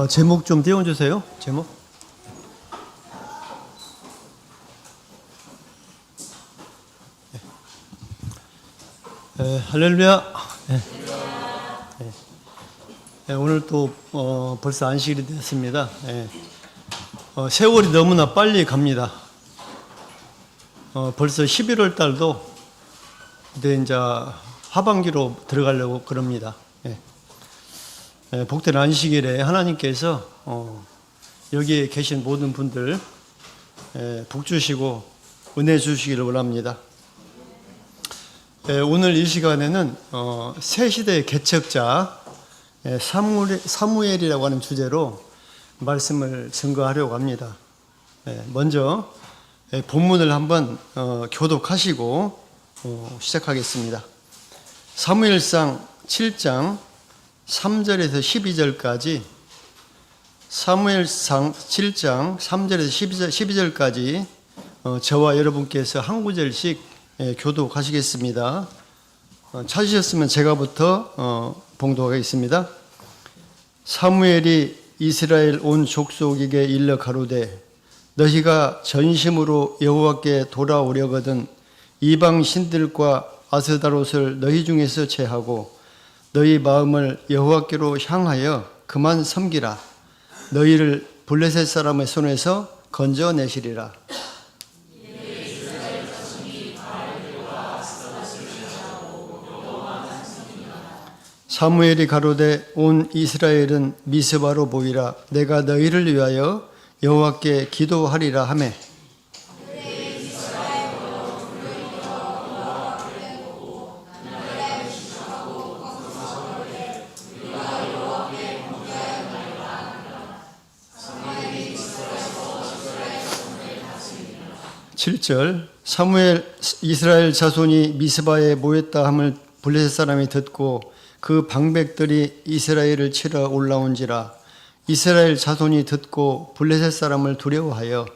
제목 좀 띄워주세요. 제목. 할렐루야. 오늘 또 벌써 안식일이 됐습니다. 세월이 너무나 빨리 갑니다. 벌써 11월 달도 이제 하반기로 들어가려고 그럽니다. 복된 안식일에 하나님께서 여기에 계신 모든 분들 복 주시고 은혜 주시기를 원합니다. 오늘 이 시간에는 새 시대의 개척자 사무엘이라고 하는 주제로 말씀을 증거하려고 합니다. 먼저 본문을 한번 교독하시고 시작하겠습니다. 사무엘상 7장 3절에서 12절까지, 사무엘상 7장 3절에서 12절까지 저와 여러분께서 한 구절씩 교독하시겠습니다. 찾으셨으면 제가부터 봉독하겠습니다. 사무엘이 이스라엘 온 족속에게 일러 가로되 너희가 전심으로 여호와께 돌아오려거든 이방 신들과 아스다롯을 너희 중에서 제하고 너희 마음을 여호와께로 향하여 그만 섬기라. 너희를 블레셋 사람의 손에서 건져내시리라. 사무엘이 가로되 온 이스라엘은 미스바로 모이라. 내가 너희를 위하여 여호와께 기도하리라 하매 (7절) 사무엘 이스라엘 자손이 미스바에 모였다 함을 블레셋 사람이 듣고 그 방백들이 이스라엘을 치러 올라온지라. 이스라엘 자손이 듣고 블레셋 사람을 두려워하여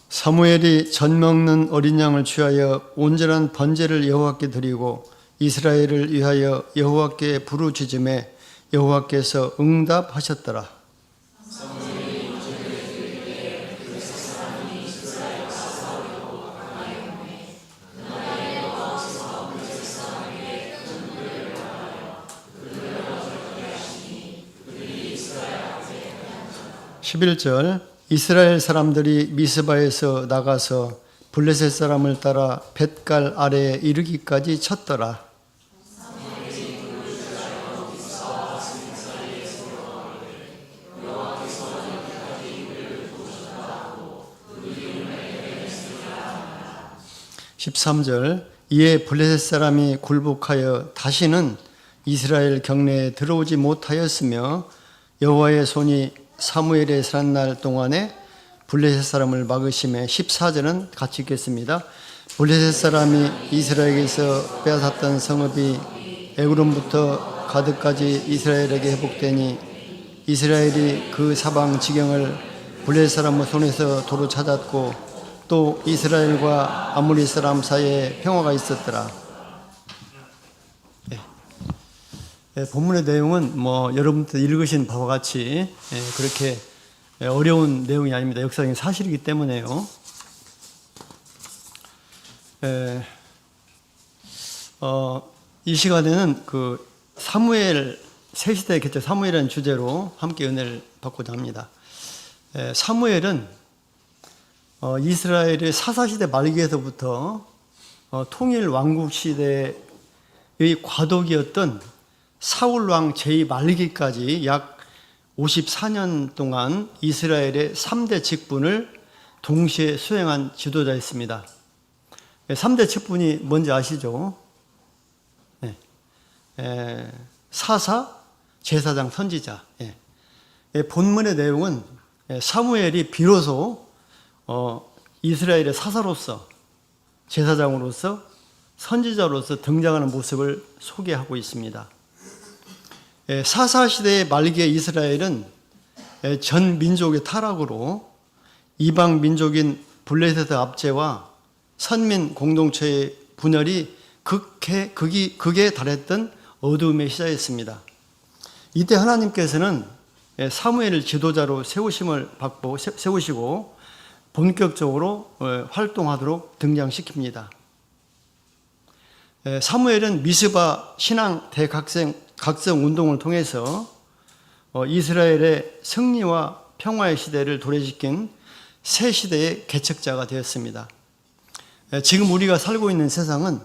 사무엘이 젖 먹는 어린 양을 취하여 온전한 번제를 여호와께 드리고 이스라엘을 위하여 여호와께 부르짖음에 여호와께서 응답하셨더라. 11절 이스라엘 사람들이 미스바에서 나가서 블레셋 사람을 따라 벳갈 아래에 이르기까지 쳤더라. (13절) 이에 블레셋 사람이 굴복하여 다시는 이스라엘 경내에 들어오지 못하였으며 여호와의 손이 사무엘의 산 날 동안에 블레셋 사람을 막으심에 14절은 같이 읽겠습니다. 블레셋 사람이 이스라엘에게서 빼앗았던 성읍이 에그론부터 가드까지 이스라엘에게 회복되니 이스라엘이 그 사방 지경을 블레셋 사람의 손에서 도로 찾았고 또 이스라엘과 아모리 사람 사이에 평화가 있었더라. 본문의 내용은 여러분들 읽으신 바와 같이 그렇게 어려운 내용이 아닙니다. 역사적인 사실이기 때문에요. 이 시간에는 그 사무엘 새 시대의 개척 사무엘이라는 주제로 함께 은혜를 받고자 합니다. 사무엘은 이스라엘의 사사시대 말기에서부터 통일 왕국 시대의 과도기였던 사울 왕 제2 말기까지 약 54년 동안 이스라엘의 3대 직분을 동시에 수행한 지도자였습니다. 3대 직분이 뭔지 아시죠? 사사, 제사장, 선지자. 본문의 내용은 사무엘이 비로소 이스라엘의 사사로서, 제사장으로서, 선지자로서 등장하는 모습을 소개하고 있습니다. 사사시대의 말기의 이스라엘은 전 민족의 타락으로 이방 민족인 블레셋 압제와 선민 공동체의 분열이 극에 달했던 어두움의 시대였습니다. 이때 하나님께서는 사무엘을 지도자로 세우시고 본격적으로 활동하도록 등장시킵니다. 사무엘은 미스바 신앙 대각성 운동을 통해서 이스라엘의 승리와 평화의 시대를 도래시킨 새 시대의 개척자가 되었습니다. 지금 우리가 살고 있는 세상은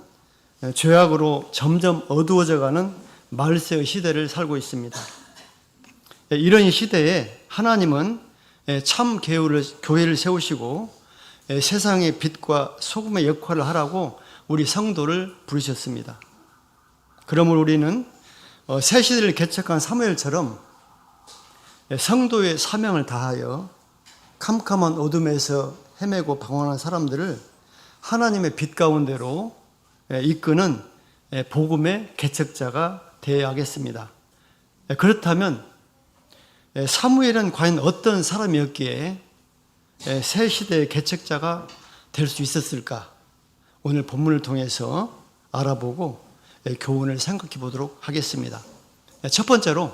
죄악으로 점점 어두워져가는 말세의 시대를 살고 있습니다. 이런 시대에 하나님은 참 교회를 세우시고 세상의 빛과 소금의 역할을 하라고 우리 성도를 부르셨습니다. 그러므로 우리는 새 시대를 개척한 사무엘처럼 성도의 사명을 다하여 캄캄한 어둠에서 헤매고 방황하는 사람들을 하나님의 빛 가운데로 이끄는 복음의 개척자가 되어야겠습니다. 그렇다면 사무엘은 과연 어떤 사람이었기에 새 시대의 개척자가 될 수 있었을까? 오늘 본문을 통해서 알아보고 교훈을 생각해 보도록 하겠습니다. 첫 번째로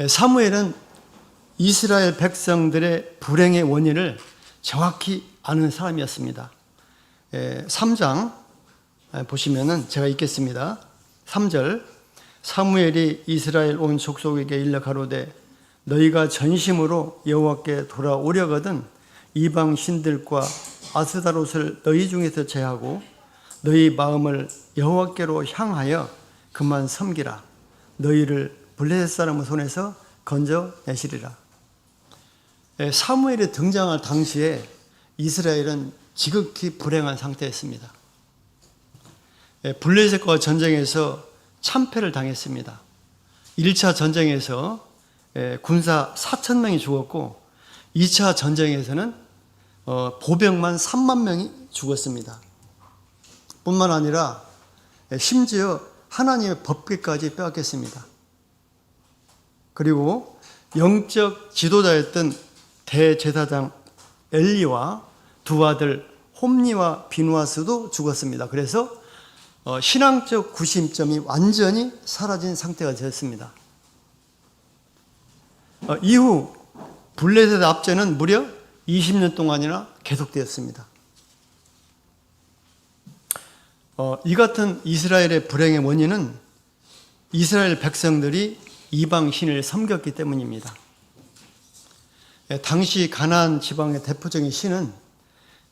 사무엘은 이스라엘 백성들의 불행의 원인을 정확히 아는 사람이었습니다. 3장 보시면은 제가 읽겠습니다. 3절 사무엘이 이스라엘 온 족속에게 일러 가로되 너희가 전심으로 여호와께 돌아오려거든 이방 신들과 아스다롯을 너희 중에서 제하고 너희 마음을 여호와께로 향하여 그만 섬기라. 너희를 블레셋 사람의 손에서 건져내시리라. 사무엘이 등장할 당시에 이스라엘은 지극히 불행한 상태였습니다. 블레셋과 전쟁에서 참패를 당했습니다. 1차 전쟁에서 군사 4,000명이 죽었고 2차 전쟁에서는 보병만 3만 명이 죽었습니다. 뿐만 아니라 심지어 하나님의 법궤까지 빼앗겼습니다. 그리고 영적 지도자였던 대제사장 엘리와 두 아들 홈니와 비누아스도 죽었습니다. 그래서 신앙적 구심점이 완전히 사라진 상태가 되었습니다. 이후 블레셋 압제는 무려 20년 동안이나 계속되었습니다. 이 같은 이스라엘의 불행의 원인은 이스라엘 백성들이 이방 신을 섬겼기 때문입니다. 당시 가나안 지방의 대표적인 신은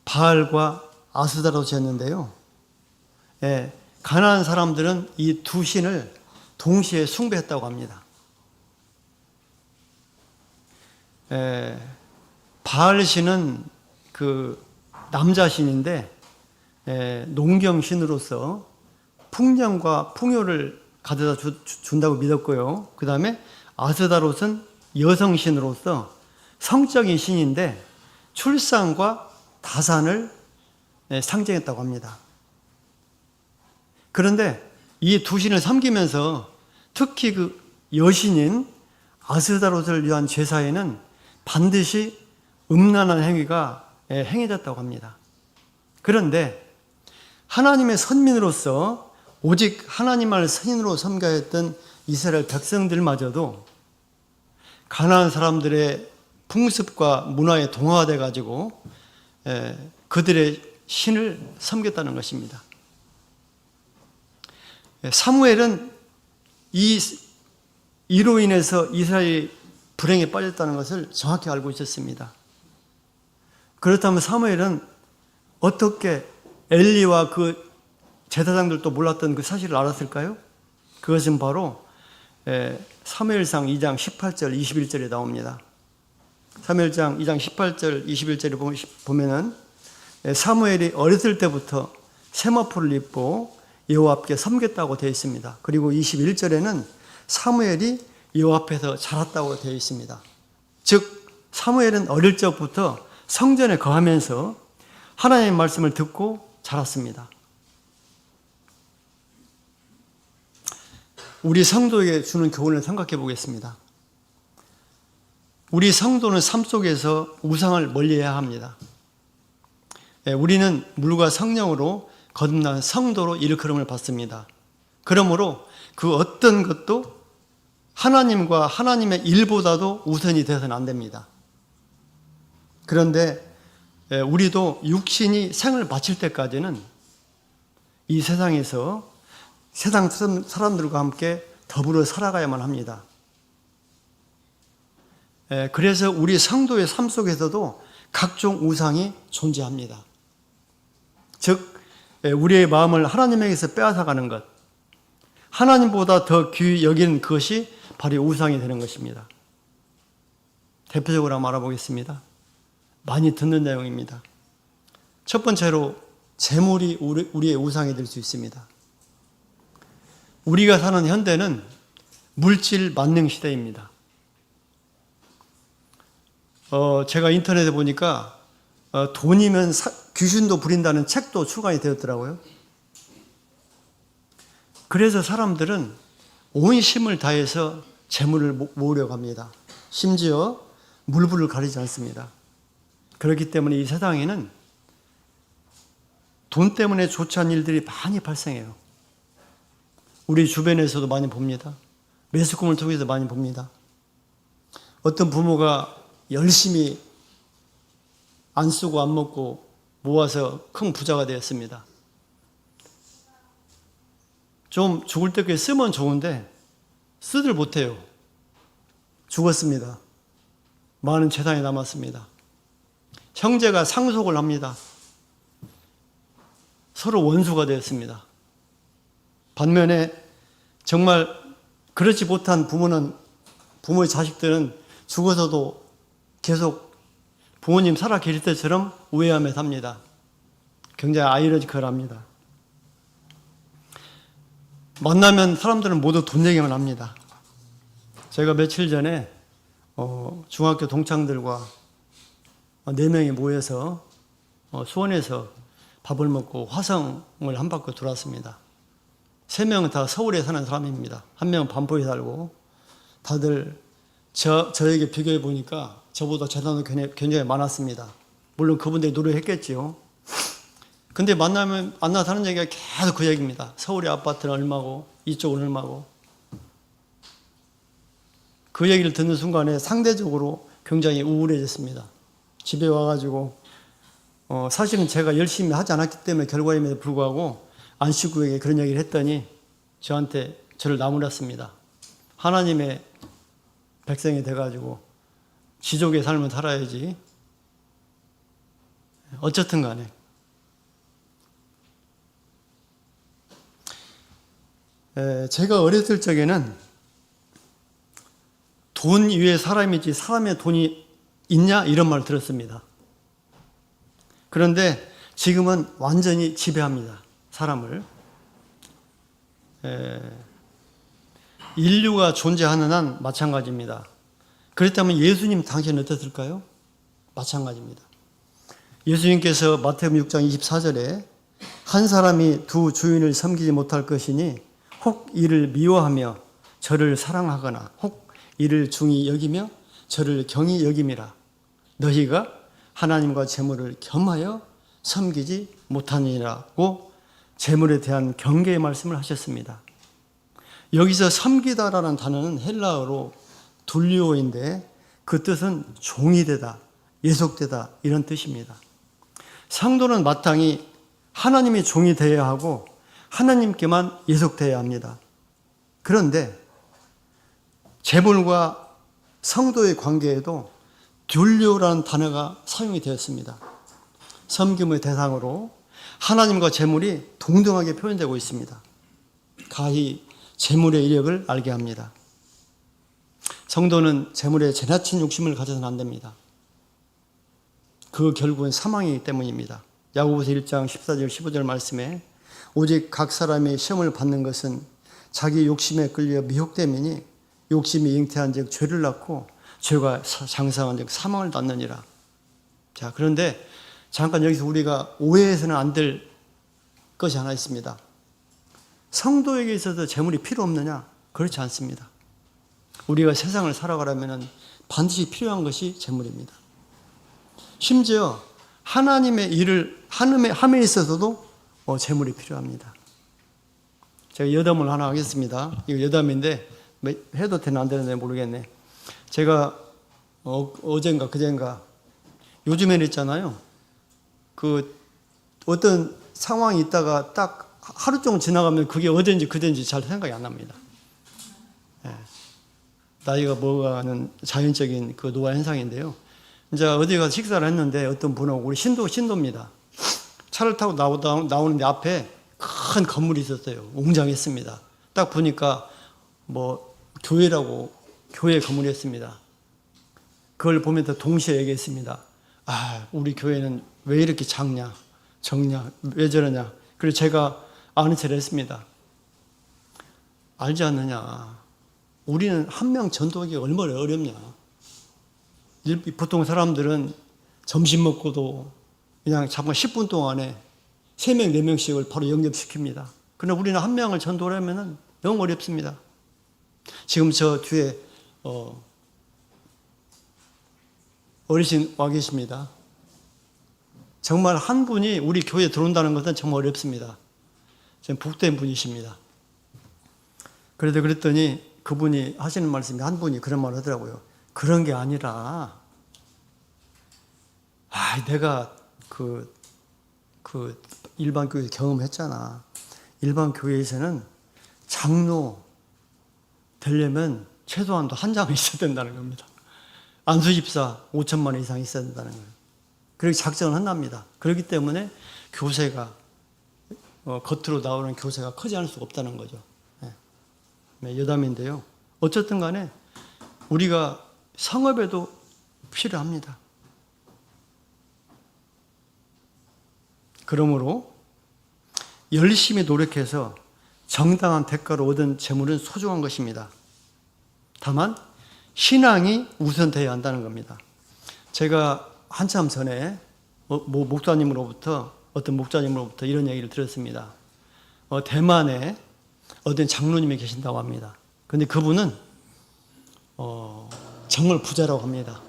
바알과 아스다롯이었는데요. 가나안 사람들은 이 두 신을 동시에 숭배했다고 합니다. 바알 신은 그 남자 신인데 농경 신으로서 풍년과 풍요를 가져다 준다고 믿었고요. 그 다음에 아스다롯은 여성 신으로서 성적인 신인데 출산과 다산을 상징했다고 합니다. 그런데 이 두 신을 섬기면서 특히 그 여신인 아스다롯을 위한 제사에는 반드시 음란한 행위가 행해졌다고 합니다. 그런데 하나님의 선민으로서 오직 하나님을 선인으로 섬겨야 했던 이스라엘 백성들마저도 가나안 사람들의 풍습과 문화에 동화돼 가지고 그들의 신을 섬겼다는 것입니다. 사무엘은 이로 인해서 이스라엘이 불행에 빠졌다는 것을 정확히 알고 있었습니다. 그렇다면 사무엘은 어떻게 엘리와 그 제사장들도 몰랐던 그 사실을 알았을까요? 그것은 바로 사무엘상 2장 18절 21절에 나옵니다. 사무엘상 2장 18절 21절에 보면은 사무엘이 어렸을 때부터 세마포를 입고 여호와 앞에 섬겼다고 되어 있습니다. 그리고 21절에는 사무엘이 여호와 앞에서 자랐다고 되어 있습니다. 즉 사무엘은 어릴 적부터 성전에 거하면서 하나님의 말씀을 듣고 자랐습니다. 우리 성도에게 주는 교훈을 생각해 보겠습니다. 우리 성도는 삶 속에서 우상을 멀리해야 합니다. 우리는 물과 성령으로 거듭난 성도로 일컬음을 받습니다. 그러므로 그 어떤 것도 하나님과 하나님의 일보다도 우선이 되어서는 안 됩니다. 그런데 우리도 육신이 생을 마칠 때까지는 이 세상에서 세상 사람들과 함께 더불어 살아가야만 합니다. 그래서 우리 성도의 삶 속에서도 각종 우상이 존재합니다. 즉 우리의 마음을 하나님에게서 빼앗아가는 것, 하나님보다 더 귀히 여기는 것이 바로 우상이 되는 것입니다. 대표적으로 한번 알아보겠습니다. 많이 듣는 내용입니다. 첫 번째로 재물이 우리의 우상이 될 수 있습니다. 우리가 사는 현대는 물질 만능 시대입니다. 제가 인터넷에 보니까 돈이면 귀신도 부린다는 책도 출간이 되었더라고요. 그래서 사람들은 온 힘을 다해서 재물을 모으려고 합니다. 심지어 물불을 가리지 않습니다. 그렇기 때문에 이 세상에는 돈 때문에 좋지 않은 일들이 많이 발생해요. 우리 주변에서도 많이 봅니다. 매스컴을 통해서 많이 봅니다. 어떤 부모가 열심히 안 쓰고 안 먹고 모아서 큰 부자가 되었습니다. 좀 죽을 때까지 쓰면 좋은데 쓰들 못해요. 죽었습니다. 많은 재산이 남았습니다. 형제가 상속을 합니다. 서로 원수가 되었습니다. 반면에 정말 그렇지 못한 부모의 자식들은 죽어서도 계속 부모님 살아 계실 때처럼 우애하며 삽니다. 굉장히 아이러니컬합니다. 만나면 사람들은 모두 돈 얘기만 합니다. 제가 며칠 전에 중학교 동창들과 4명이 모여서 수원에서 밥을 먹고 화성을 한 바퀴 돌았습니다. 3명은 다 서울에 사는 사람입니다. 1명은 반포에 살고 다들 저에게 비교해 보니까 저보다 재산도 굉장히 많았습니다. 물론 그분들이 노력했겠지요. 근데 만나서 하는 얘기가 계속 그 얘기입니다. 서울의 아파트는 얼마고 이쪽은 얼마고. 그 얘기를 듣는 순간에 상대적으로 굉장히 우울해졌습니다. 집에 와가지고 사실은 제가 열심히 하지 않았기 때문에 결과임에도 불구하고 안식구에게 그런 얘기를 했더니 저를 나무랐습니다. 하나님의 백성이 돼가지고 지족의 삶을 살아야지. 어쨌든 간에 제가 어렸을 적에는 돈 위에 사람이지 사람의 돈이 있냐 이런 말을 들었습니다. 그런데 지금은 완전히 지배합니다. 사람을. 인류가 존재하는 한 마찬가지입니다. 그렇다면 예수님 당시에는 어땠을까요? 마찬가지입니다. 예수님께서 마태복음 6장 24절에 한 사람이 두 주인을 섬기지 못할 것이니 혹 이를 미워하며 저를 사랑하거나 혹 이를 중히 여기며 저를 경히 여김이라. 너희가 하나님과 재물을 겸하여 섬기지 못하니라고 재물에 대한 경계의 말씀을 하셨습니다. 여기서 섬기다라는 단어는 헬라어로 둘리오인데 그 뜻은 종이 되다, 예속되다 이런 뜻입니다. 성도는 마땅히 하나님의 종이 되어야 하고 하나님께만 예속되어야 합니다. 그런데 재물과 성도의 관계에도 듈리오라는 단어가 사용이 되었습니다. 섬김의 대상으로 하나님과 재물이 동등하게 표현되고 있습니다. 가히 재물의 이력을 알게 합니다. 성도는 재물에 지나친 욕심을 가져서는 안 됩니다. 그 결국은 사망이기 때문입니다. 야고보서 1장 14절 15절 말씀에 오직 각 사람이 시험을 받는 것은 자기 욕심에 끌려 미혹됨이니 욕심이 잉태한 즉 죄를 낳고 죄가 장성한 즉 사망을 낳느니라. 자, 그런데 잠깐 여기서 우리가 오해해서는 안 될 것이 하나 있습니다. 성도에게 있어서 재물이 필요 없느냐? 그렇지 않습니다. 우리가 세상을 살아가려면 반드시 필요한 것이 재물입니다. 심지어 하나님의 일을 함에 있어서도 재물이 필요합니다. 제가 여담을 하나 하겠습니다. 이거 여담인데 해도 되나 안 되는지 모르겠네. 제가 어젠가 그젠가 요즘에는 있잖아요. 그 어떤 상황이 있다가 딱 하루 종일 지나가면 그게 어젠지 그젠지 잘 생각이 안 납니다. 예. 나이가 먹어가는 자연적인 그 노화 현상인데요. 이제 어디 가서 식사를 했는데 어떤 분하고 우리 신도입니다. 차를 타고 나오는데 앞에 큰 건물이 있었어요. 웅장했습니다. 딱 보니까 뭐 교회라고 교회 건물이었습니다. 그걸 보면서 동시에 얘기했습니다. 아, 우리 교회는 왜 이렇게 작냐, 적냐, 왜 저러냐. 그래서 제가 아는 체를 했습니다. 알지 않느냐. 우리는 한 명 전도하기가 얼마나 어렵냐. 보통 사람들은 점심 먹고도 그냥 잠깐 10분 동안에 3명, 4명씩을 바로 영접시킵니다. 그러나 우리는 한 명을 전도하려면 너무 어렵습니다. 지금 저 뒤에 어르신 와 계십니다. 정말 한 분이 우리 교회에 들어온다는 것은 정말 어렵습니다. 좀 복된 분이십니다. 그래도 그랬더니 그분이 하시는 말씀이 한 분이 그런 말을 하더라고요. 그런 게 아니라, 내가 그 일반 교회 경험했잖아. 일반 교회에서는 장로 되려면 최소한도 한 장은 있어야 된다는 겁니다. 안수집사 5천만 원 이상 있어야 된다는 거예요. 그렇게 작정을 한답니다. 그렇기 때문에 교세가 겉으로 나오는 교세가 크지 않을 수가 없다는 거죠. 네, 여담인데요. 어쨌든 간에 우리가 성업에도 필요합니다. 그러므로 열심히 노력해서 정당한 대가로 얻은 재물은 소중한 것입니다. 다만 신앙이 우선되어야 한다는 겁니다. 제가 한참 전에 어떤 목사님으로부터 이런 얘기를 들었습니다. 대만에 어떤 장로님이 계신다고 합니다. 그런데 그분은 정말 부자라고 합니다.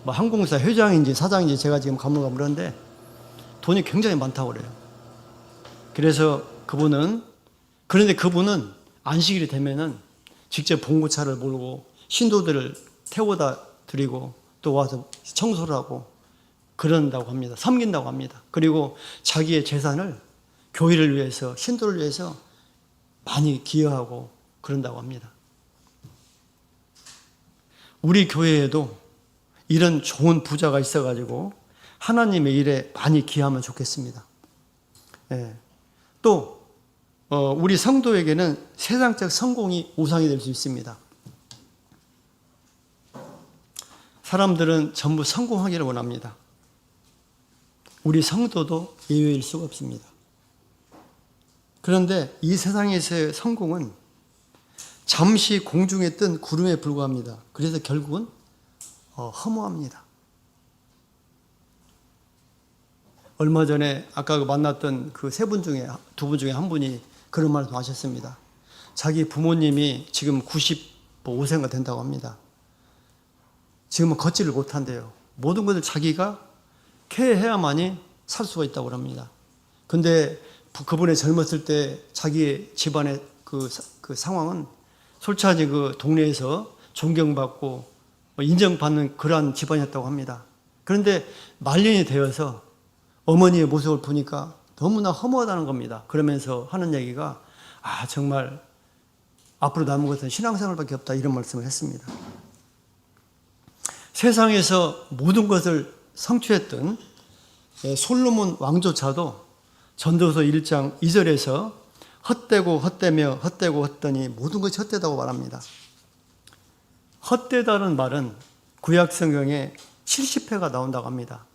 뭐 항공사 회장인지 사장인지 제가 지금 가물가물한데 돈이 굉장히 많다고 그래요. 그런데 그분은 안식일이 되면은 직접 봉고차를 몰고 신도들을 태워다 드리고 또 와서 청소를 하고 그런다고 합니다. 섬긴다고 합니다. 그리고 자기의 재산을 교회를 위해서, 신도를 위해서 많이 기여하고 그런다고 합니다. 우리 교회에도 이런 좋은 부자가 있어가지고 하나님의 일에 많이 기여하면 좋겠습니다. 예. 또 우리 성도에게는 세상적 성공이 우상이 될 수 있습니다. 사람들은 전부 성공하기를 원합니다. 우리 성도도 예외일 수가 없습니다. 그런데 이 세상에서의 성공은 잠시 공중에 뜬 구름에 불과합니다. 그래서 결국은 허무합니다. 얼마 전에 아까 만났던 그 세 분 중에 두 분 중에 한 분이 그런 말씀 하셨습니다. 자기 부모님이 지금 95세가 된다고 합니다. 지금은 걷지를 못한대요. 모든 것을 자기가 케어해야만이 살 수가 있다고 합니다. 근데 그분의 젊었을 때 자기의 집안의 그 상황은 솔직히 그 동네에서 존경받고 인정받는 그러한 집안이었다고 합니다. 그런데 말년이 되어서 어머니의 모습을 보니까 너무나 허무하다는 겁니다. 그러면서 하는 얘기가 정말 앞으로 남은 것은 신앙생활밖에 없다 이런 말씀을 했습니다. 세상에서 모든 것을 성취했던 솔로몬 왕조차도 전도서 1장 2절에서 헛되고 헛되며 헛되고 헛되니 모든 것이 헛되다고 말합니다. 헛되다는 말은 구약 성경에 70회가 나온다고 합니다.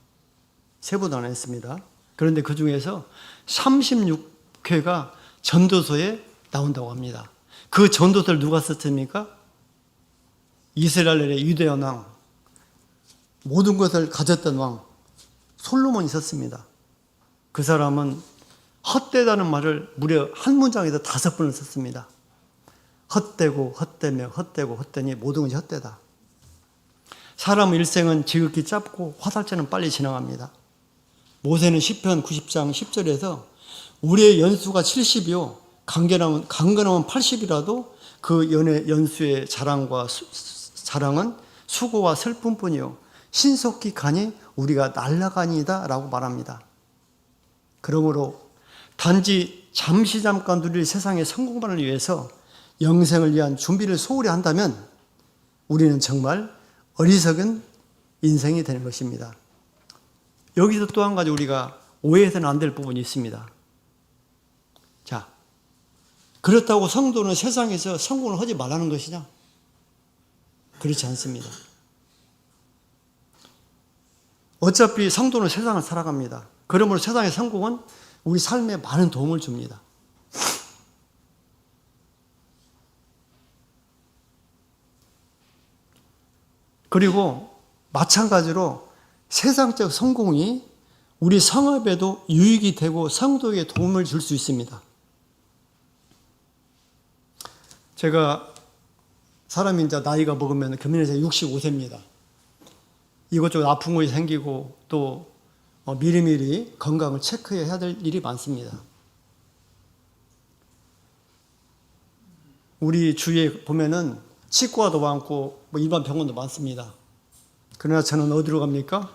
세보도 안 했습니다. 그런데 그 중에서 36회가 전도서에 나온다고 합니다. 그 전도서를 누가 썼습니까? 이스라엘의 유대한 왕, 모든 것을 가졌던 왕 솔로몬이 썼습니다. 그 사람은 헛되다는 말을 무려 한 문장에서 5번을 썼습니다. 헛되고 헛되며 헛되고 헛되니 모든 것이 헛되다. 사람 일생은 지극히 짧고 화살처럼 빨리 지나갑니다. 모세는 시편 90장 10절에서 우리의 연수가 70이요 강건하면 80이라도 그 연수의 자랑은 수고와 슬픔뿐이요 신속히 가니 우리가 날아가니이다 라고 말합니다. 그러므로 단지 잠깐 누릴 세상의 성공만을 위해서 영생을 위한 준비를 소홀히 한다면 우리는 정말 어리석은 인생이 되는 것입니다. 여기서 또 한 가지 우리가 오해해서는 안 될 부분이 있습니다. 자, 그렇다고 성도는 세상에서 성공을 하지 말라는 것이냐? 그렇지 않습니다. 어차피 성도는 세상을 살아갑니다. 그러므로 세상의 성공은 우리 삶에 많은 도움을 줍니다. 그리고 마찬가지로 세상적 성공이 우리 성업에도 유익이 되고 성도에게 도움을 줄 수 있습니다. 제가 사람이 이제 나이가 먹으면 금년에 65세입니다. 이것저것 아픈 것이 생기고 또 미리미리 건강을 체크해야 될 일이 많습니다. 우리 주위에 보면은 치과도 많고 일반 병원도 많습니다. 그러나 저는 어디로 갑니까?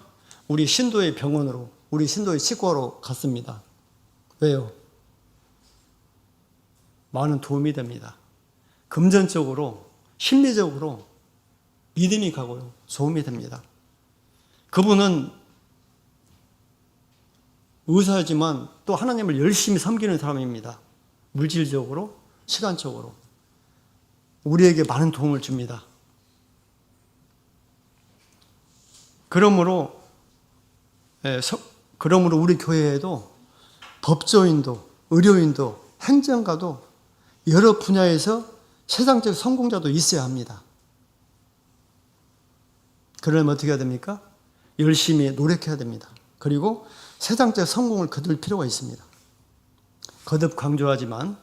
우리 신도의 병원으로, 우리 신도의 치과로 갔습니다. 왜요? 많은 도움이 됩니다. 금전적으로, 심리적으로 믿음이 가고요. 도움이 됩니다. 그분은 의사지만 또 하나님을 열심히 섬기는 사람입니다. 물질적으로, 시간적으로. 우리에게 많은 도움을 줍니다. 그러므로 우리 교회에도 법조인도, 의료인도, 행정가도 여러 분야에서 세상적 성공자도 있어야 합니다. 그러려면 어떻게 해야 됩니까? 열심히 노력해야 됩니다. 그리고 세상적 성공을 거둘 필요가 있습니다. 거듭 강조하지만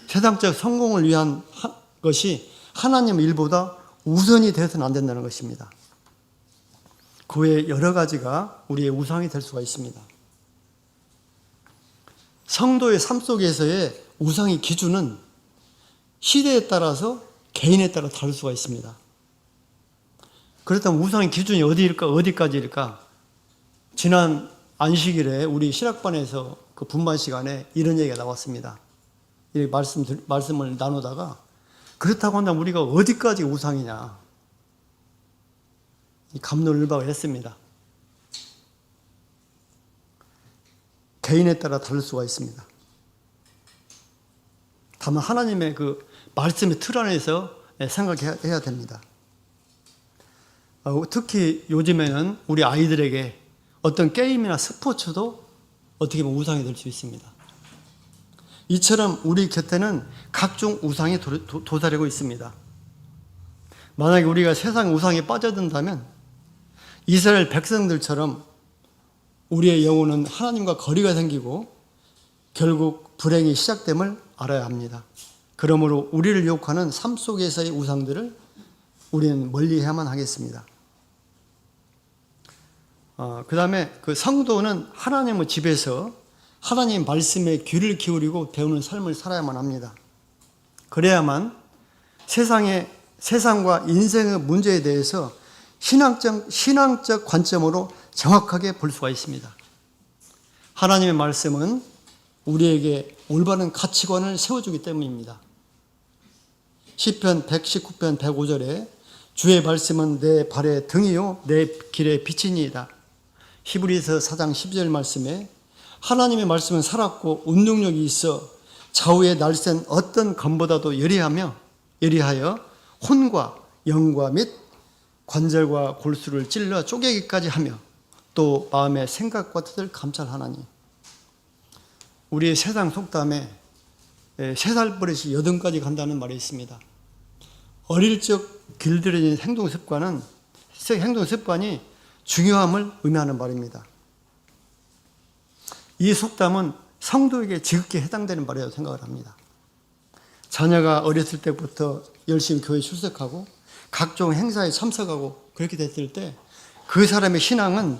세상적 성공을 위한 것이 하나님 일보다 우선이 되어서는 안 된다는 것입니다. 그 외에 여러 가지가 우리의 우상이 될 수가 있습니다. 성도의 삶 속에서의 우상의 기준은 시대에 따라서 개인에 따라 다를 수가 있습니다. 그렇다면 우상의 기준이 어디까지일까? 지난 안식일에 우리 신학반에서 그 분반 시간에 이런 얘기가 나왔습니다. 이 말씀을 나누다가 그렇다고 한다면 우리가 어디까지 우상이냐? 갑론을박을 했습니다. 개인에 따라 다를 수가 있습니다. 다만 하나님의 그 말씀의 틀 안에서 생각해야 됩니다. 특히 요즘에는 우리 아이들에게 어떤 게임이나 스포츠도 어떻게 보면 우상이 될 수 있습니다. 이처럼 우리 곁에는 각종 우상이 도사리고 있습니다. 만약에 우리가 세상 우상에 빠져든다면 이스라엘 백성들처럼 우리의 영혼은 하나님과 거리가 생기고 결국 불행이 시작됨을 알아야 합니다. 그러므로 우리를 유혹하는 삶 속에서의 우상들을 우리는 멀리해야만 하겠습니다. 그 다음에 그 성도는 하나님의 집에서 하나님 말씀에 귀를 기울이고 배우는 삶을 살아야만 합니다. 그래야만 세상과 인생의 문제에 대해서 신앙적 관점으로 정확하게 볼 수가 있습니다. 하나님의 말씀은 우리에게 올바른 가치관을 세워주기 때문입니다. 시편 119편 105절에 주의 말씀은 내 발의 등이요 내 길의 빛이니이다. 히브리서 4장 12절 말씀에 하나님의 말씀은 살았고 운동력이 있어 좌우에 날쌘 어떤 검보다도 예리하여 혼과 영과 및 관절과 골수를 찔러 쪼개기까지 하며 또 마음의 생각과 뜻을 감찰하나니. 우리의 세상 속담에 3살 버릇이 8까지 간다는 말이 있습니다. 어릴 적 길들여진 행동 습관이 중요함을 의미하는 말입니다. 이 속담은 성도에게 지극히 해당되는 말이라고 생각을 합니다. 자녀가 어렸을 때부터 열심히 교회에 출석하고 각종 행사에 참석하고 그렇게 됐을 때 그 사람의 신앙은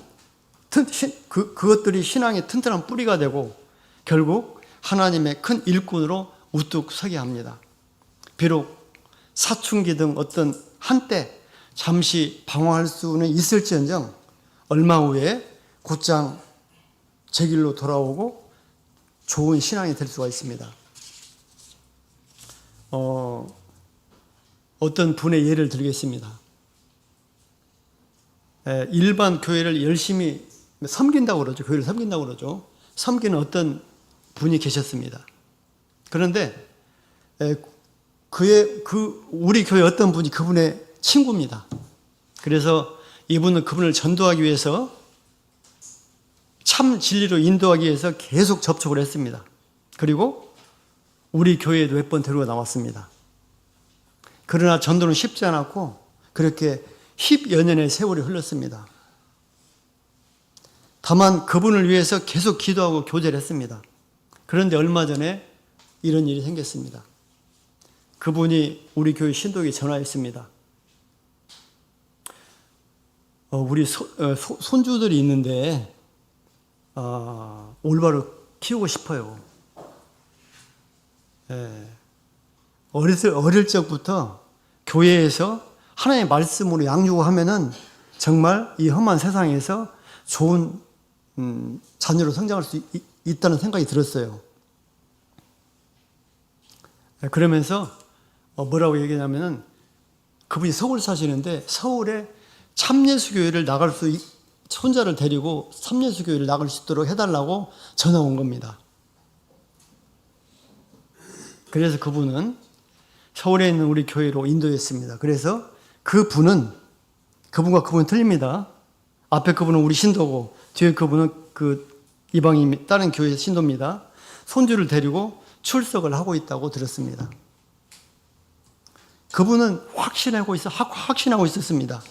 그것들이 신앙의 튼튼한 뿌리가 되고 결국 하나님의 큰 일꾼으로 우뚝 서게 합니다. 비록 사춘기 등 어떤 한때 잠시 방황할 수는 있을지언정 얼마 후에 곧장 제 길로 돌아오고 좋은 신앙이 될 수가 있습니다. 어떤 분의 예를 들겠습니다. 일반 교회를 열심히 섬긴다고 그러죠. 교회를 섬긴다고 그러죠. 섬기는 어떤 분이 계셨습니다. 그런데 우리 교회 어떤 분이 그분의 친구입니다. 그래서 이분은 그분을 전도하기 위해서 참 진리로 인도하기 위해서 계속 접촉을 했습니다. 그리고 우리 교회에도 몇 번 데리고 나왔습니다. 그러나 전도는 쉽지 않았고 그렇게 10여 년의 세월이 흘렀습니다. 다만 그분을 위해서 계속 기도하고 교제를 했습니다. 그런데 얼마 전에 이런 일이 생겼습니다. 그분이 우리 교회 신도에게 전화했습니다. 우리 손주들이 있는데 올바로 키우고 싶어요. 어릴 적부터 교회에서 하나님의 말씀으로 양육하면은 정말 이 험한 세상에서 좋은 자녀로 성장할 수 있다는 생각이 들었어요. 그러면서 뭐라고 얘기하냐면은 그분이 서울 사시는데 서울에 참예수교회를 나갈 수 손자를 데리고 참예수교회를 나갈 수 있도록 해달라고 전화 온 겁니다. 그래서 그분은 서울에 있는 우리 교회로 인도했습니다. 그래서 그분과 그분은 틀립니다. 앞에 그분은 우리 신도고 뒤에 그분은 이방인 다른 교회 신도입니다. 손주를 데리고 출석을 하고 있다고 들었습니다. 그분은 확신하고 있었습니다.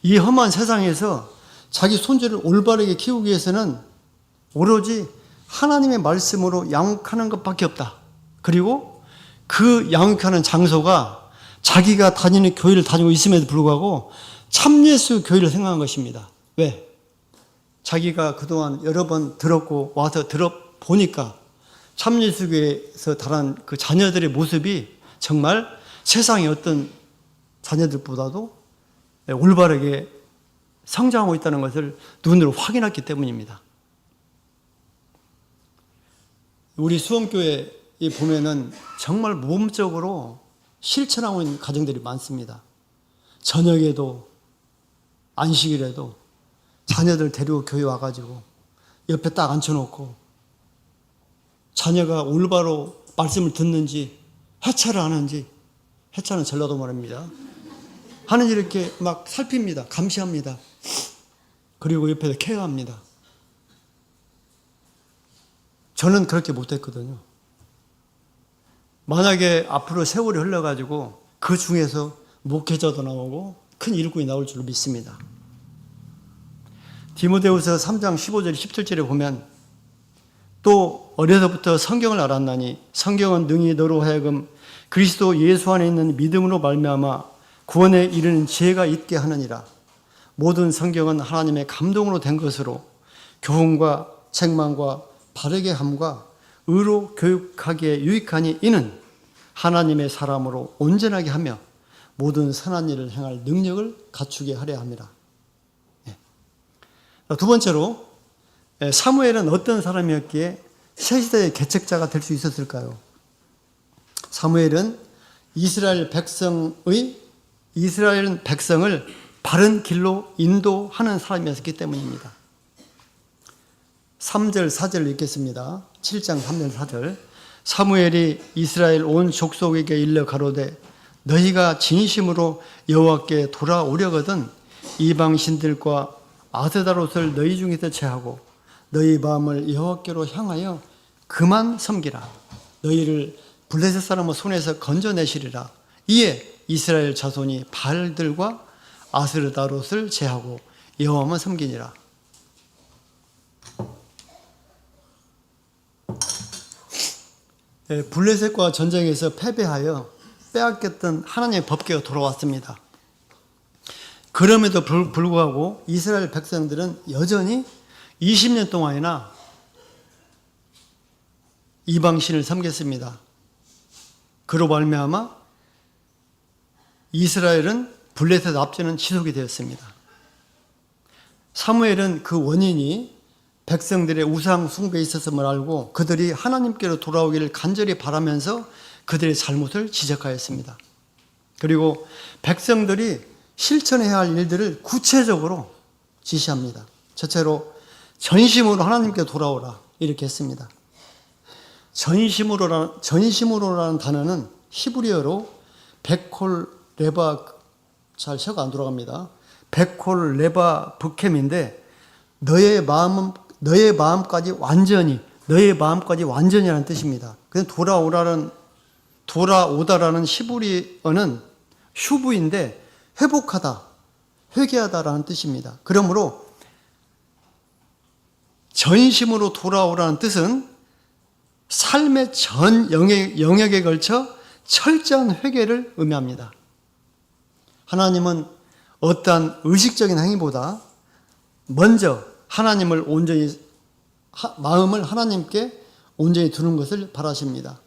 이 험한 세상에서 자기 손주를 올바르게 키우기 위해서는 오로지 하나님의 말씀으로 양육하는 것밖에 없다. 그리고 그 양육하는 장소가 자기가 다니는 교회를 다니고 있음에도 불구하고 참예수 교회를 생각한 것입니다. 왜? 자기가 그동안 여러 번 들었고 와서 들어보니까 참예수 교회에서 자란 그 자녀들의 모습이 정말 세상의 어떤 자녀들보다도 올바르게 성장하고 있다는 것을 눈으로 확인했기 때문입니다. 우리 수험교회에 보면은 정말 모범적으로 실천하고 있는 가정들이 많습니다. 저녁에도 안식일에도 자녀들 데리고 교회 와가지고 옆에 딱 앉혀놓고 자녀가 올바로 말씀을 듣는지 해차를 하는지, 해차는 전라도 말입니다. 하는지 이렇게 막 살핍니다. 감시합니다. 그리고 옆에서 케어합니다. 저는 그렇게 못했거든요. 만약에 앞으로 세월이 흘러가지고 그 중에서 목회자도 나오고 큰 일꾼이 나올 줄 믿습니다. 디모데후서 3장 15절 17절에 보면 또 어려서부터 성경을 알았나니 성경은 능히 너로 하여금 그리스도 예수 안에 있는 믿음으로 말미암아 구원에 이르는 지혜가 있게 하느니라. 모든 성경은 하나님의 감동으로 된 것으로 교훈과 책망과 바르게 함과 의로 교육하기에 유익하니 이는 하나님의 사람으로 온전하게 하며 모든 선한 일을 행할 능력을 갖추게 하려 함이라. 두 번째로 사무엘은 어떤 사람이었기에 새 시대의 개척자가 될 수 있었을까요? 사무엘은 이스라엘 백성을 바른 길로 인도하는 사람이었기 때문입니다. 3절 4절 읽겠습니다. 7장 3절 4절. 사무엘이 이스라엘 온 족속에게 일러 가로되 너희가 진심으로 여호와께 돌아오려거든 이방 신들과 아세다롯을 너희 중에서 제하고 너희 마음을 여호와께로 향하여 그만 섬기라. 너희를 블레셋 사람의 손에서 건져내시리라. 이에 이스라엘 자손이 바알들과 아스르다롯을 제하고 여호와만 섬기니라. 블레셋과 전쟁에서 패배하여 빼앗겼던 하나님의 법궤가 돌아왔습니다. 그럼에도 불구하고 이스라엘 백성들은 여전히 20년 동안이나 이방신을 섬겼습니다. 그로 말미암아 이스라엘은 블레셋 압제는 지속이 되었습니다. 사무엘은 그 원인이 백성들의 우상 숭배에 있었음을 알고 그들이 하나님께로 돌아오기를 간절히 바라면서 그들의 잘못을 지적하였습니다. 그리고 백성들이 실천해야 할 일들을 구체적으로 지시합니다. 첫째로 전심으로 하나님께 돌아오라 이렇게 했습니다. 전심으로라는 단어는 히브리어로 베콜 레바, 잘 셔가 안 돌아갑니다. 베콜 레바 브켐인데 너의 마음까지 완전히 라는 뜻입니다. 그래서 돌아오다라는 히브리어는 슈브인데 회복하다, 회개하다라는 뜻입니다. 그러므로 전심으로 돌아오라는 뜻은 삶의 전 영역에 걸쳐 철저한 회개를 의미합니다. 하나님은 어떠한 의식적인 행위보다 먼저 마음을 하나님께 온전히 두는 것을 바라십니다.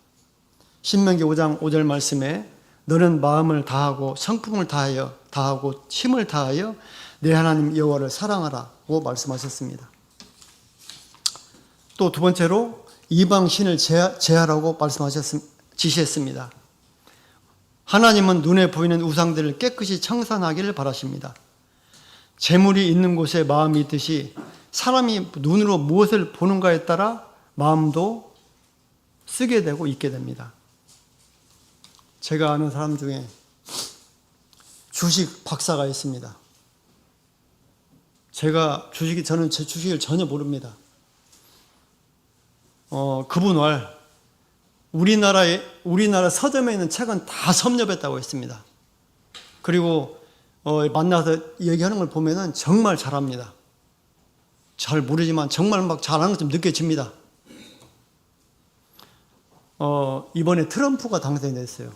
신명기 5장 5절 말씀에 너는 마음을 다하고 성품을 다하고 힘을 다하여 내 하나님 여호와를 사랑하라고 말씀하셨습니다. 또 두 번째로 이방 신을 제하라고 지시했습니다. 하나님은 눈에 보이는 우상들을 깨끗이 청산하기를 바라십니다. 재물이 있는 곳에 마음이 있듯이 사람이 눈으로 무엇을 보는가에 따라 마음도 쓰게 되고 있게 됩니다. 제가 아는 사람 중에 주식 박사가 있습니다. 저는 제 주식을 전혀 모릅니다. 그분 말, 우리나라 서점에 있는 책은 다 섭렵했다고 했습니다. 그리고 만나서 얘기하는 걸 보면은 정말 잘합니다. 잘 모르지만 정말 막 잘하는 것처럼 느껴집니다. 이번에 트럼프가 당선됐어요.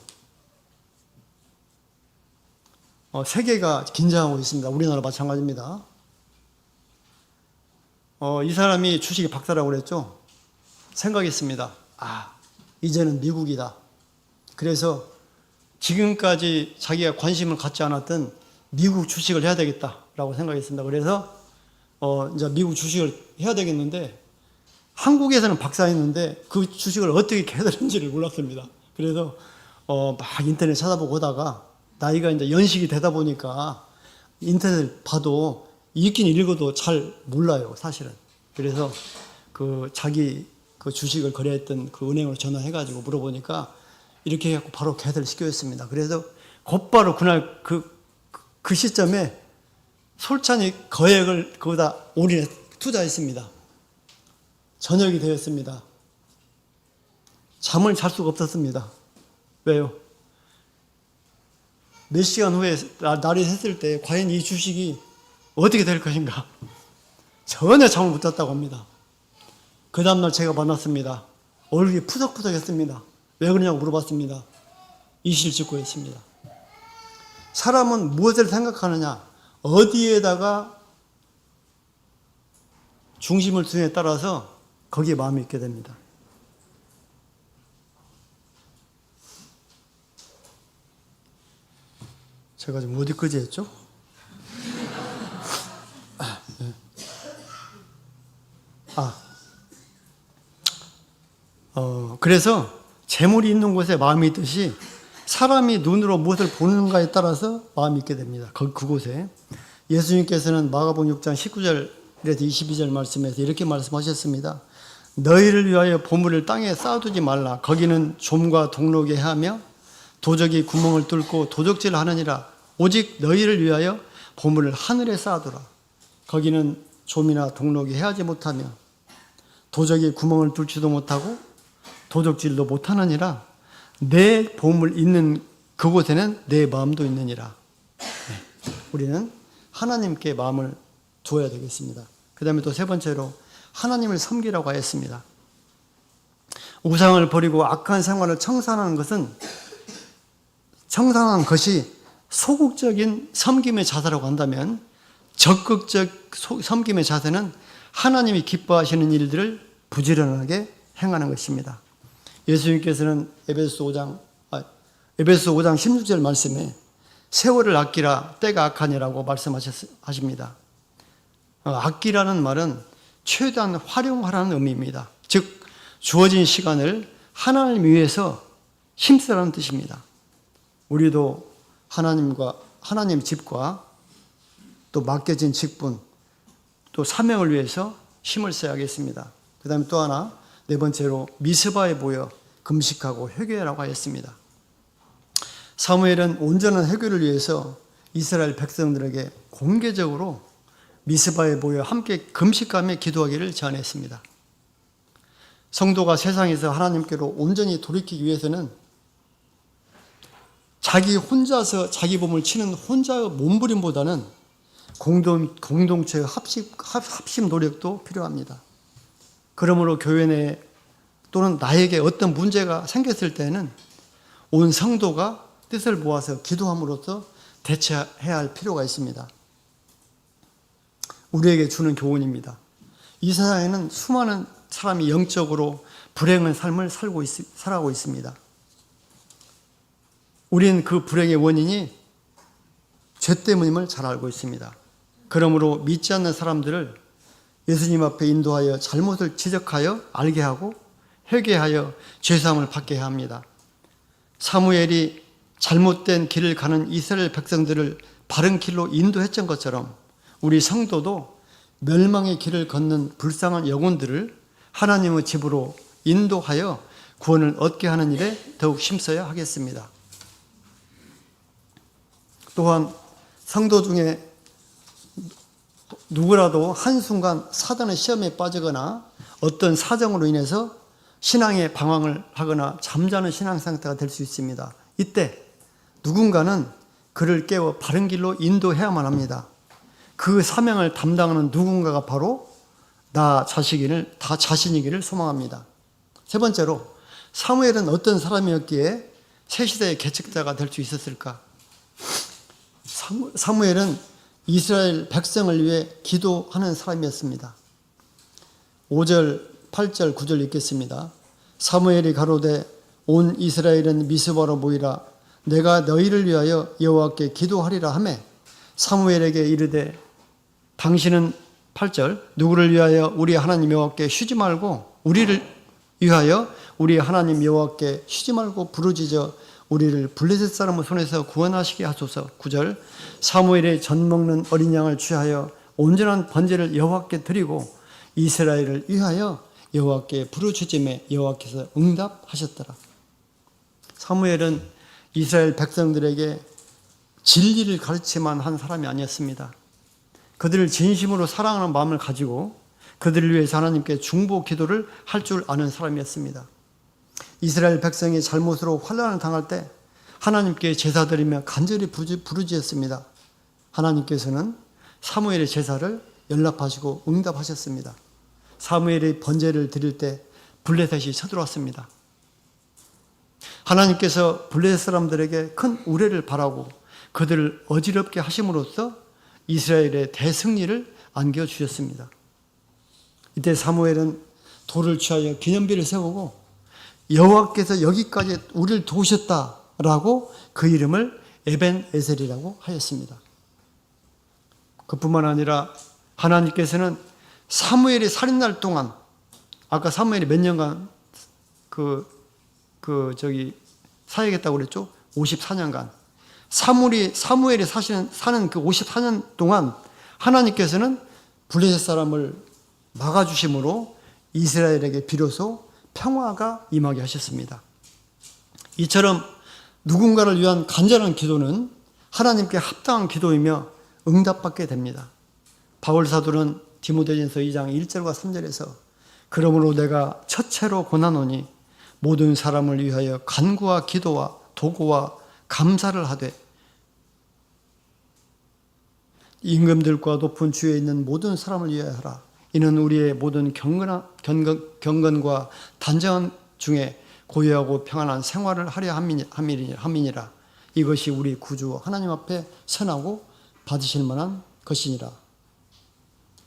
세계가 긴장하고 있습니다. 우리나라 마찬가지입니다. 이 사람이 주식의 박사라고 그랬죠. 생각했습니다. 이제는 미국이다. 그래서 지금까지 자기가 관심을 갖지 않았던 미국 주식을 해야 되겠다라고 생각했습니다. 그래서 이제 미국 주식을 해야 되겠는데 한국에서는 박사했는데 그 주식을 어떻게 해야 되는지를 몰랐습니다. 그래서 막 인터넷 찾아보고 하다가 나이가 이제 연식이 되다 보니까 인터넷 봐도 읽긴 읽어도 잘 몰라요, 사실은. 그래서 자기 주식을 거래했던 그 은행으로 전화해가지고 물어보니까 이렇게 해갖고 바로 개설을 시켰습니다. 그래서 곧바로 그날 그 시점에 솔찬히 거액을 거기다 투자했습니다. 저녁이 되었습니다. 잠을 잘 수가 없었습니다. 왜요? 몇 시간 후에 날이 샜을 때 과연 이 주식이 어떻게 될 것인가? 전혀 잠을 못 잤다고 합니다. 그 다음날 제가 만났습니다. 얼굴이 푸석푸석했습니다. 왜 그러냐고 물어봤습니다. 이실직고했습니다. 사람은 무엇을 생각하느냐, 어디에다가 중심을 두느냐에 따라서 거기에 마음이 있게 됩니다. 제가 지금 어디까지 했죠? 그래서 재물이 있는 곳에 마음이 있듯이 사람이 눈으로 무엇을 보는가에 따라서 마음이 있게 됩니다. 그곳에 예수님께서는 마가복음 6장 19절에서 22절 말씀에서 이렇게 말씀하셨습니다. 너희를 위하여 보물을 땅에 쌓아두지 말라. 거기는 좀과 동록이 하며 도적이 구멍을 뚫고 도적질을 하느니라. 오직 너희를 위하여 보물을 하늘에 쌓아두라. 거기는 좀이나 동록이 해하지 못하며 도적이 구멍을 뚫지도 못하고 도적질도 못하느니라. 내 보물 있는 그곳에는 내 마음도 있느니라. 우리는 하나님께 마음을 두어야 되겠습니다. 그 다음에 또 세 번째로 하나님을 섬기라고 하였습니다. 우상을 버리고 악한 생활을 청산하는 것이 소극적인 섬김의 자세라고 한다면 적극적 섬김의 자세는 하나님이 기뻐하시는 일들을 부지런하게 행하는 것입니다. 예수님께서는 에베소 5장 16절 말씀에 세월을 아끼라 때가 악하니라고 말씀하십니다. 아끼라는 말은 최대한 활용하라는 의미입니다. 즉 주어진 시간을 하나님 위해서 힘쓰라는 뜻입니다. 우리도 하나님 집과 또 맡겨진 직분 또 사명을 위해서 힘을 써야겠습니다. 그 다음에 또 하나 네 번째로 미스바에 모여 금식하고 회개하라고 하였습니다. 사무엘은 온전한 회개를 위해서 이스라엘 백성들에게 공개적으로 미스바에 모여 함께 금식하며 기도하기를 제안했습니다. 성도가 세상에서 하나님께로 온전히 돌이키기 위해서는 자기 혼자서 자기 몸을 치는 혼자의 몸부림보다는 공동체의 합심 노력도 필요합니다. 그러므로 교회 내 또는 나에게 어떤 문제가 생겼을 때는 온 성도가 뜻을 모아서 기도함으로써 대처해야 할 필요가 있습니다. 우리에게 주는 교훈입니다. 이 세상에는 수많은 사람이 영적으로 불행한 삶을 살아가고 있습니다. 우리는 그 불행의 원인이 죄 때문임을 잘 알고 있습니다. 그러므로 믿지 않는 사람들을 예수님 앞에 인도하여 잘못을 지적하여 알게 하고 회개하여 죄사함을 받게 해야 합니다. 사무엘이 잘못된 길을 가는 이스라엘 백성들을 바른 길로 인도했던 것처럼 우리 성도도 멸망의 길을 걷는 불쌍한 영혼들을 하나님의 집으로 인도하여 구원을 얻게 하는 일에 더욱 힘써야 하겠습니다. 또한 성도 중에 누구라도 한순간 사단의 시험에 빠지거나 어떤 사정으로 인해서 신앙의 방황을 하거나 잠자는 신앙 상태가 될 수 있습니다. 이때 누군가는 그를 깨워 바른 길로 인도해야만 합니다. 그 사명을 담당하는 누군가가 바로 나 자신이기를 소망합니다. 세 번째로 사무엘은 어떤 사람이었기에 새 시대의 개척자가 될 수 있었을까? 사무엘은 이스라엘 백성을 위해 기도하는 사람이었습니다. 5절, 8절, 9절 읽겠습니다. 사무엘이 가로되 온 이스라엘은 미스바로 모이라 내가 너희를 위하여 여호와께 기도하리라 하매 사무엘에게 이르되 당신은 8절 누구를 위하여 우리 하나님 여호와께 쉬지 말고 우리를 위하여 우리 하나님 여호와께 쉬지 말고 부르짖어 우리를 블레셋 사람의 손에서 구원하시게 하소서. 9절 사무엘의 젖 먹는 어린 양을 취하여 온전한 번제를 여호와께 드리고 이스라엘을 위하여 여호와께 부르짖음에 여호와께서 응답하셨더라. 사무엘은 이스라엘 백성들에게 진리를 가르치만 한 사람이 아니었습니다. 그들을 진심으로 사랑하는 마음을 가지고 그들을 위해서 하나님께 중보 기도를 할 줄 아는 사람이었습니다. 이스라엘 백성이 잘못으로 환난을 당할 때 하나님께 제사 드리며 간절히 부르짖었습니다. 하나님께서는 사무엘의 제사를 연락하시고 응답하셨습니다. 사무엘이 번제를 드릴 때 블레셋이 쳐들어왔습니다. 하나님께서 블레셋 사람들에게 큰 우레를 바라고 그들을 어지럽게 하심으로써 이스라엘의 대승리를 안겨주셨습니다. 이때 사무엘은 돌을 취하여 기념비를 세우고 여호와께서 여기까지 우리를 도우셨다라고 그 이름을 에벤에셀이라고 하였습니다. 그뿐만 아니라 하나님께서는 사무엘이 살인날 동안 아까 사무엘이 몇 년간 사역했다고 그랬죠? 54년간. 사무엘이 사는 그 54년 동안 하나님께서는 블레셋 사람을 막아주심으로 이스라엘에게 비로소 평화가 임하게 하셨습니다. 이처럼 누군가를 위한 간절한 기도는 하나님께 합당한 기도이며 응답받게 됩니다. 바울 사도는 디모데전서 2장 1절과 3절에서 그러므로 내가 첫째로 권하노니 모든 사람을 위하여 간구와 기도와 도구와 감사를 하되 임금들과 높은 주에 있는 모든 사람을 위하여 하라. 이는 우리의 모든 경건과 단정함 중에 고요하고 평안한 생활을 하려 함이니라. 이것이 우리 구주 하나님 앞에 선하고 받으실 만한 것이니라.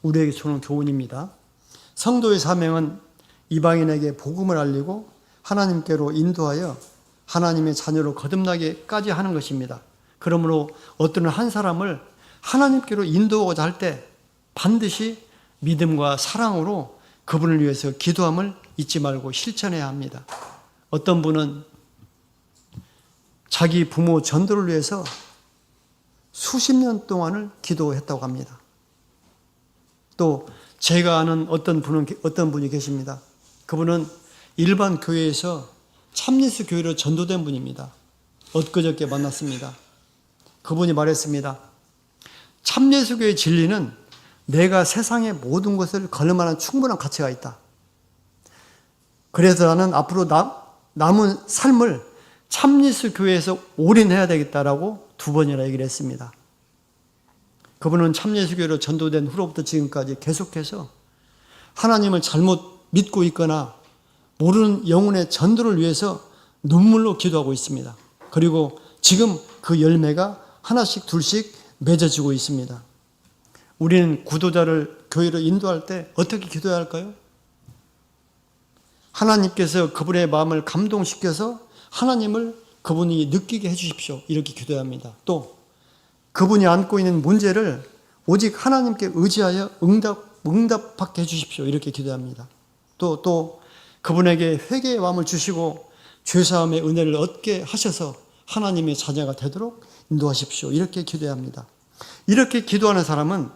우리에게 주는 교훈입니다. 성도의 사명은 이방인에게 복음을 알리고 하나님께로 인도하여 하나님의 자녀로 거듭나게까지 하는 것입니다. 그러므로 어떤 한 사람을 하나님께로 인도하고자 할 때 반드시 믿음과 사랑으로 그분을 위해서 기도함을 잊지 말고 실천해야 합니다. 어떤 분은 자기 부모 전도를 위해서 수십 년 동안을 기도했다고 합니다. 또 제가 아는 어떤 분이 계십니다. 그분은 일반 교회에서 참예수 교회로 전도된 분입니다. 엊그저께 만났습니다. 그분이 말했습니다. 참예수 교회의 진리는 내가 세상의 모든 것을 걸을 만한 충분한 가치가 있다. 그래서 나는 앞으로 남은 삶을 참예수 교회에서 올인해야 되겠다라고 2번이나 얘기를 했습니다. 그분은 참예수 교회로 전도된 후로부터 지금까지 계속해서 하나님을 잘못 믿고 있거나 모르는 영혼의 전도를 위해서 눈물로 기도하고 있습니다. 그리고 지금 그 열매가 하나씩 둘씩 맺어지고 있습니다. 우리는 구도자를 교회로 인도할 때 어떻게 기도해야 할까요? 하나님께서 그분의 마음을 감동시켜서 하나님을 그분이 느끼게 해주십시오. 이렇게 기도해야 합니다. 또 그분이 안고 있는 문제를 오직 하나님께 의지하여 응답받게 해주십시오. 이렇게 기도합니다. 또 그분에게 회개의 마음을 주시고 죄사함의 은혜를 얻게 하셔서 하나님의 자녀가 되도록 인도하십시오. 이렇게 기도해야 합니다. 이렇게 기도하는 사람은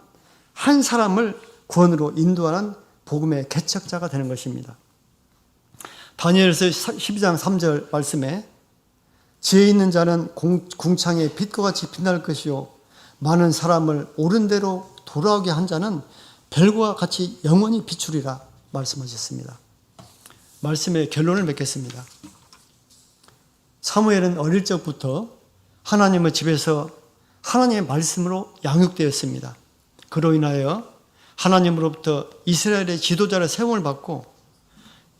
한 사람을 구원으로 인도하는 복음의 개척자가 되는 것입니다. 다니엘서 12장 3절 말씀에 지혜 있는 자는 궁창의 빛과 같이 빛날 것이요 많은 사람을 옳은 대로 돌아오게 한 자는 별과 같이 영원히 비추리라 말씀하셨습니다. 말씀의 결론을 맺겠습니다. 사무엘은 어릴 적부터 하나님의 집에서 하나님의 말씀으로 양육되었습니다. 그로 인하여 하나님으로부터 이스라엘의 지도자를 세움을 받고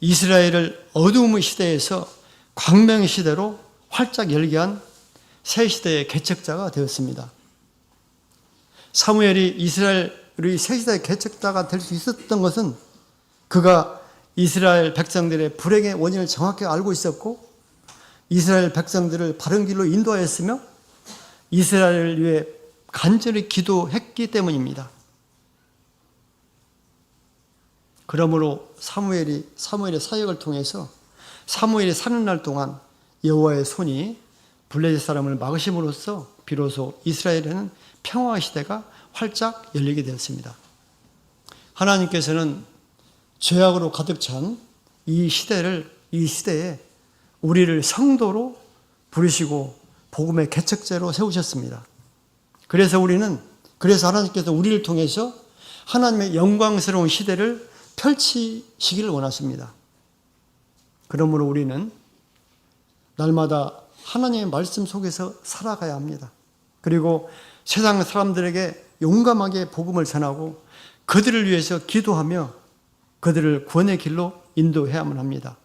이스라엘을 어두움의 시대에서 광명의 시대로 활짝 열게 한 새 시대의 개척자가 되었습니다. 사무엘이 이스라엘의 새 시대의 개척자가 될 수 있었던 것은 그가 이스라엘 백성들의 불행의 원인을 정확히 알고 있었고 이스라엘 백성들을 바른 길로 인도하였으며 이스라엘을 위해 간절히 기도했기 때문입니다. 그러므로 사무엘의 사역을 통해서 사무엘이 사는 날 동안 여호와의 손이 블레셋 사람을 막으심으로써 비로소 이스라엘에는 평화의 시대가 활짝 열리게 되었습니다. 하나님께서는 죄악으로 가득 찬 이 시대에 우리를 성도로 부르시고 복음의 개척자로 세우셨습니다. 그래서 하나님께서 우리를 통해서 하나님의 영광스러운 시대를 펼치시기를 원하십니다. 그러므로 우리는 날마다 하나님의 말씀 속에서 살아가야 합니다. 그리고 세상 사람들에게 용감하게 복음을 전하고 그들을 위해서 기도하며 그들을 구원의 길로 인도해야만 합니다.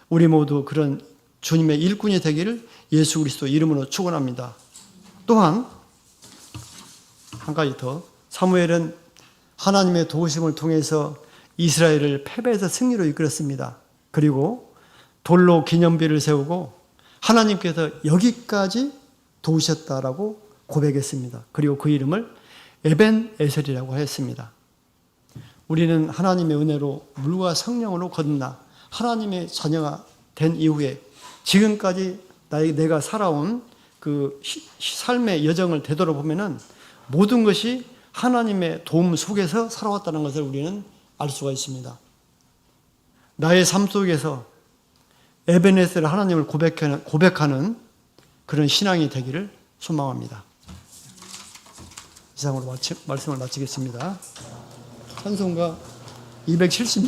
우리 모두 그런 주님의 일꾼이 되기를 예수 그리스도 이름으로 축원합니다. 또한 한 가지 더, 사무엘은 하나님의 도우심을 통해서 이스라엘을 패배에서 승리로 이끌었습니다. 그리고 돌로 기념비를 세우고 하나님께서 여기까지 도우셨다라고 고백했습니다. 그리고 그 이름을 에벤에셀이라고 했습니다. 우리는 하나님의 은혜로 물과 성령으로 거듭나 하나님의 자녀가 된 이후에 지금까지 내가 살아온 그 삶의 여정을 되돌아보면은 모든 것이 하나님의 도움 속에서 살아왔다는 것을 우리는 알 수가 있습니다. 나의 삶 속에서 에베네셀 하나님을 고백하는 그런 신앙이 되기를 소망합니다. 이상으로 말씀을 마치겠습니다. 찬송가 270